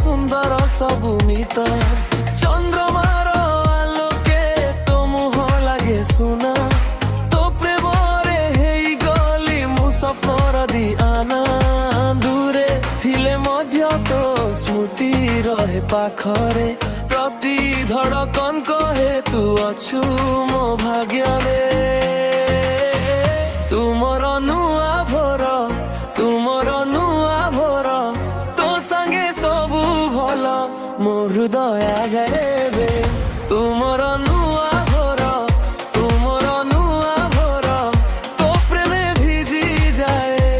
ସୁନ୍ଦର ସବୁ ମିତ ଚନ୍ଦ୍ରମାର ଆଲୋକେ ତୋ ମୁହଁ ଲାଗେ ସୁନା ତୋ ପ୍ରେମରେ ହେଇଗଲି ମୁଁ ସ୍ୱପ୍ନର ଦିଆନା ଦୂରେ ଥିଲେ ମଧ୍ୟ ତୋ ସ୍ମୃତି ରହେ ପାଖରେ ପ୍ରତି ଧଡ଼କନ କହେ ତୁ ଅଛୁ ମୋ ଭାଗ୍ୟରେ ତୁମର ନୂଆ ଭୋର ତୁମର ନୂଆ ଭୋର ତୋ ସାଙ୍ଗେ ସବୁ ଭଲ ମୋ ହୃଦୟ ଗାଏବେ ତୁମର ନୂଆ ଭୋର ତୁମର ନୂଆ ଭୋର ତୋ ପ୍ରେମେ ଭିଜି ଯାଏ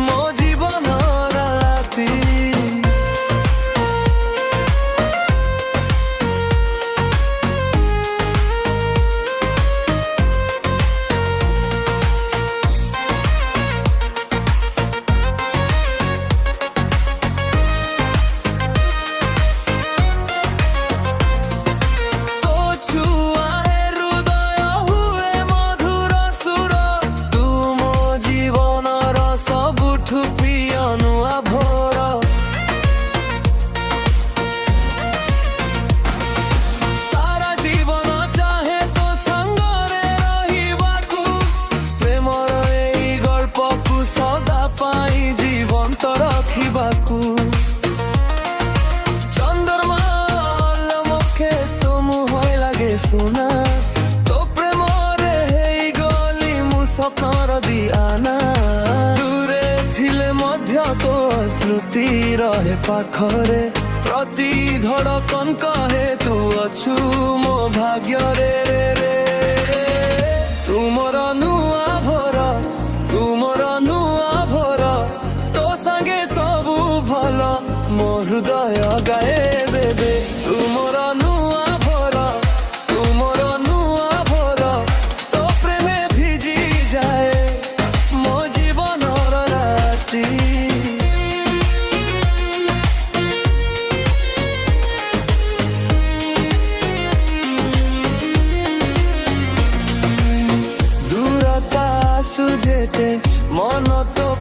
ମୋ ଜୀବନ ରାତି ସୁନା ତୋ ପ୍ରେମରେ ହେଇଗଲି ମୁଁ ସ୍ୱପ୍ନର ଦିଆନା ଦୂରେ ଥିଲେ ମଧ୍ୟ ତୋ ସ୍ମୃତି ରହେ ପାଖରେ ପ୍ରତି ଧଡ଼କନ କହେ ତୁ ଅଛୁ ମୋ ଭାଗ୍ୟରେ ତୁମର ନୂଆ ଭୋର ତୁମର ନୂଆ ଭୋର ତୋ ସାଙ୍ଗେ ସବୁ ଭଲ ମୋ ହୃଦୟ ଗାଏବେ ତୁମର